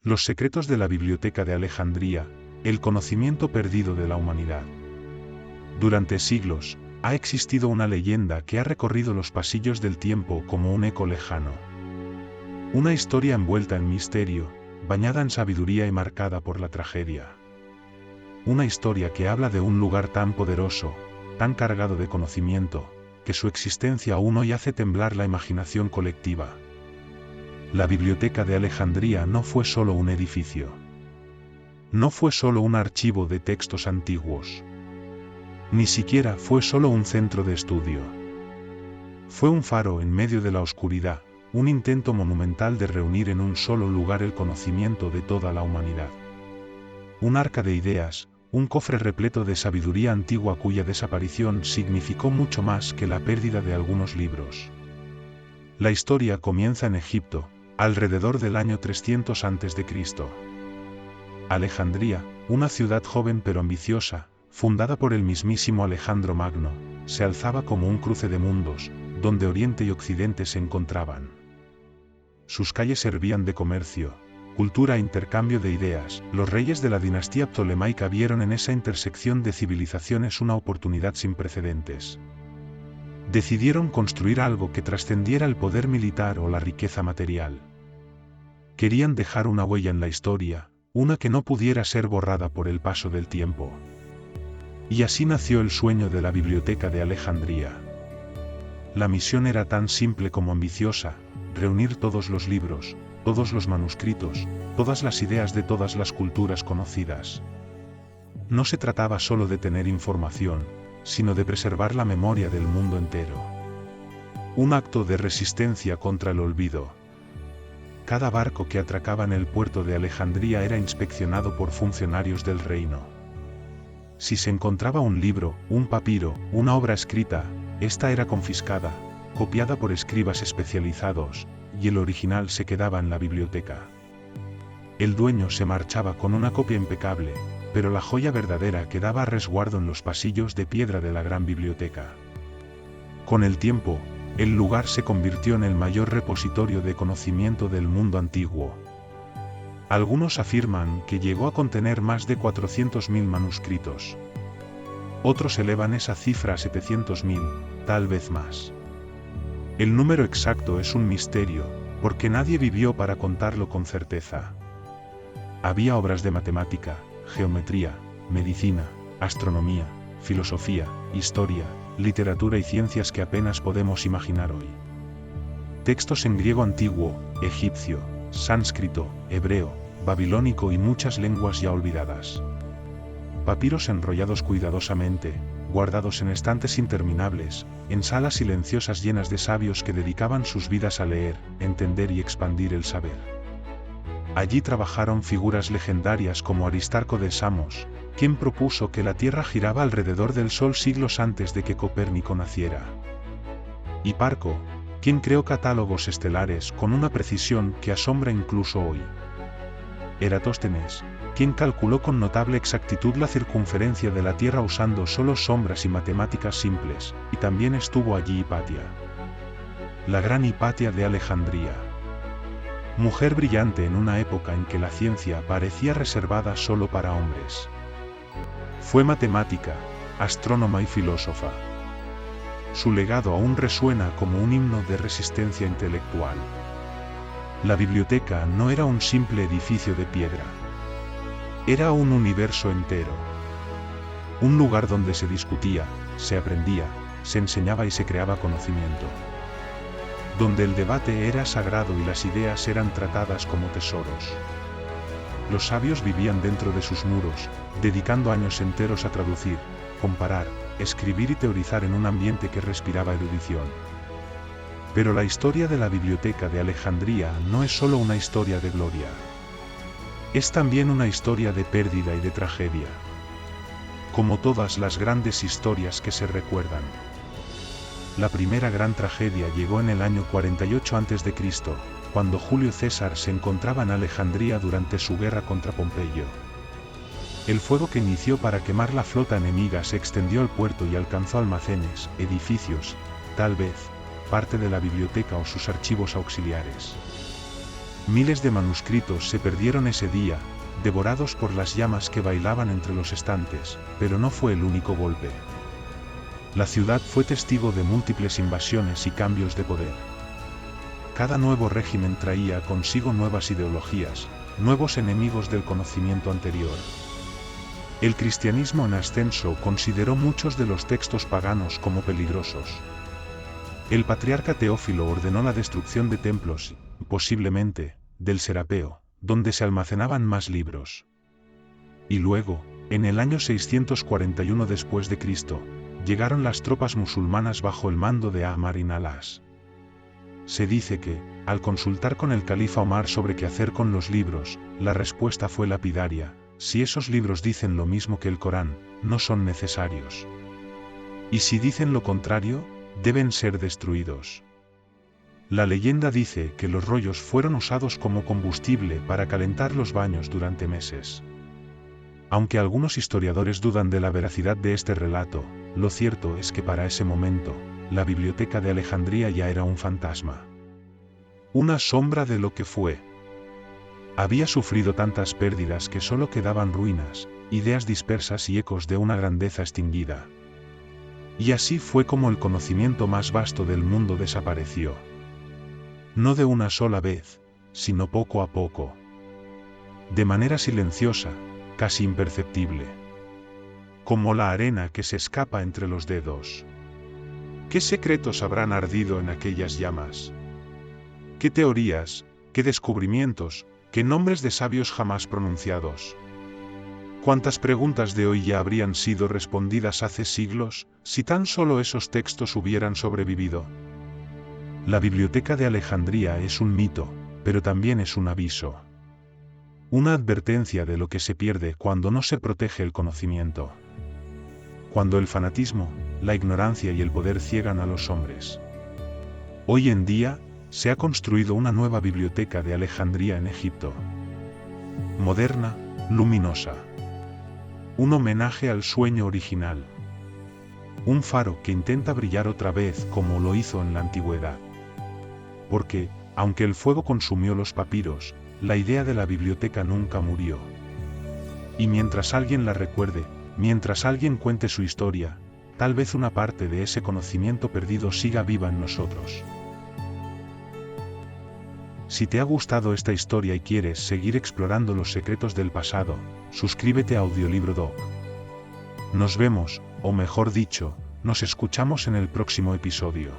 Los secretos de la Biblioteca de Alejandría, el conocimiento perdido de la humanidad. Durante siglos, ha existido una leyenda que ha recorrido los pasillos del tiempo como un eco lejano. Una historia envuelta en misterio, bañada en sabiduría y marcada por la tragedia. Una historia que habla de un lugar tan poderoso, tan cargado de conocimiento, que su existencia aún hoy hace temblar la imaginación colectiva. La Biblioteca de Alejandría no fue solo un edificio. No fue solo un archivo de textos antiguos. Ni siquiera fue solo un centro de estudio. Fue un faro en medio de la oscuridad, un intento monumental de reunir en un solo lugar el conocimiento de toda la humanidad. Un arca de ideas, un cofre repleto de sabiduría antigua cuya desaparición significó mucho más que la pérdida de algunos libros. La historia comienza en Egipto, alrededor del año 300 a.C. Alejandría, una ciudad joven pero ambiciosa, fundada por el mismísimo Alejandro Magno, se alzaba como un cruce de mundos, donde Oriente y Occidente se encontraban. Sus calles servían de comercio, cultura e intercambio de ideas. Los reyes de la dinastía ptolemaica vieron en esa intersección de civilizaciones una oportunidad sin precedentes. Decidieron construir algo que trascendiera el poder militar o la riqueza material. Querían dejar una huella en la historia, una que no pudiera ser borrada por el paso del tiempo. Y así nació el sueño de la Biblioteca de Alejandría. La misión era tan simple como ambiciosa: reunir todos los libros, todos los manuscritos, todas las ideas de todas las culturas conocidas. No se trataba solo de tener información, sino de preservar la memoria del mundo entero. Un acto de resistencia contra el olvido. Cada barco que atracaba en el puerto de Alejandría era inspeccionado por funcionarios del reino. Si se encontraba un libro, un papiro, una obra escrita, esta era confiscada, copiada por escribas especializados, y el original se quedaba en la biblioteca. El dueño se marchaba con una copia impecable, pero la joya verdadera quedaba a resguardo en los pasillos de piedra de la gran biblioteca. Con el tiempo, el lugar se convirtió en el mayor repositorio de conocimiento del mundo antiguo. Algunos afirman que llegó a contener más de 400.000 manuscritos. Otros elevan esa cifra a 700.000, tal vez más. El número exacto es un misterio, porque nadie vivió para contarlo con certeza. Había obras de matemática, geometría, medicina, astronomía, filosofía, historia, literatura y ciencias que apenas podemos imaginar hoy. Textos en griego antiguo, egipcio, sánscrito, hebreo, babilónico y muchas lenguas ya olvidadas. Papiros enrollados cuidadosamente, guardados en estantes interminables, en salas silenciosas llenas de sabios que dedicaban sus vidas a leer, entender y expandir el saber. Allí trabajaron figuras legendarias como Aristarco de Samos, quien propuso que la Tierra giraba alrededor del Sol siglos antes de que Copérnico naciera. Hiparco, quien creó catálogos estelares con una precisión que asombra incluso hoy. Eratóstenes, quien calculó con notable exactitud la circunferencia de la Tierra usando solo sombras y matemáticas simples, y también estuvo allí Hipatia. La gran Hipatia de Alejandría. Mujer brillante en una época en que la ciencia parecía reservada solo para hombres. Fue matemática, astrónoma y filósofa. Su legado aún resuena como un himno de resistencia intelectual. La biblioteca no era un simple edificio de piedra. Era un universo entero. Un lugar donde se discutía, se aprendía, se enseñaba y se creaba conocimiento. Donde el debate era sagrado y las ideas eran tratadas como tesoros. Los sabios vivían dentro de sus muros, dedicando años enteros a traducir, comparar, escribir y teorizar en un ambiente que respiraba erudición. Pero la historia de la Biblioteca de Alejandría no es solo una historia de gloria. Es también una historia de pérdida y de tragedia. Como todas las grandes historias que se recuerdan. La primera gran tragedia llegó en el año 48 a.C., cuando Julio César se encontraba en Alejandría durante su guerra contra Pompeyo. El fuego que inició para quemar la flota enemiga se extendió al puerto y alcanzó almacenes, edificios, tal vez, parte de la biblioteca o sus archivos auxiliares. Miles de manuscritos se perdieron ese día, devorados por las llamas que bailaban entre los estantes, pero no fue el único golpe. La ciudad fue testigo de múltiples invasiones y cambios de poder. Cada nuevo régimen traía consigo nuevas ideologías, nuevos enemigos del conocimiento anterior. El cristianismo en ascenso consideró muchos de los textos paganos como peligrosos. El patriarca Teófilo ordenó la destrucción de templos, posiblemente, del Serapeo, donde se almacenaban más libros. Y luego, en el año 641 después de Cristo, llegaron las tropas musulmanas bajo el mando de Amr ibn al-As. Se dice que, al consultar con el califa Omar sobre qué hacer con los libros, la respuesta fue lapidaria: si esos libros dicen lo mismo que el Corán, no son necesarios. Y si dicen lo contrario, deben ser destruidos. La leyenda dice que los rollos fueron usados como combustible para calentar los baños durante meses. Aunque algunos historiadores dudan de la veracidad de este relato, lo cierto es que para ese momento, la Biblioteca de Alejandría ya era un fantasma. Una sombra de lo que fue. Había sufrido tantas pérdidas que solo quedaban ruinas, ideas dispersas y ecos de una grandeza extinguida. Y así fue como el conocimiento más vasto del mundo desapareció. No de una sola vez, sino poco a poco. De manera silenciosa, casi imperceptible. Como la arena que se escapa entre los dedos. ¿Qué secretos habrán ardido en aquellas llamas? ¿Qué teorías, qué descubrimientos, qué nombres de sabios jamás pronunciados? ¿Cuántas preguntas de hoy ya habrían sido respondidas hace siglos, si tan solo esos textos hubieran sobrevivido? La Biblioteca de Alejandría es un mito, pero también es un aviso. Una advertencia de lo que se pierde cuando no se protege el conocimiento. Cuando el fanatismo, la ignorancia y el poder ciegan a los hombres. Hoy en día, se ha construido una nueva Biblioteca de Alejandría en Egipto. Moderna, luminosa. Un homenaje al sueño original. Un faro que intenta brillar otra vez como lo hizo en la antigüedad. Porque, aunque el fuego consumió los papiros, la idea de la biblioteca nunca murió. Y mientras alguien la recuerde, mientras alguien cuente su historia, tal vez una parte de ese conocimiento perdido siga viva en nosotros. Si te ha gustado esta historia y quieres seguir explorando los secretos del pasado, suscríbete a Audiolibro Doc. Nos vemos, o mejor dicho, nos escuchamos en el próximo episodio.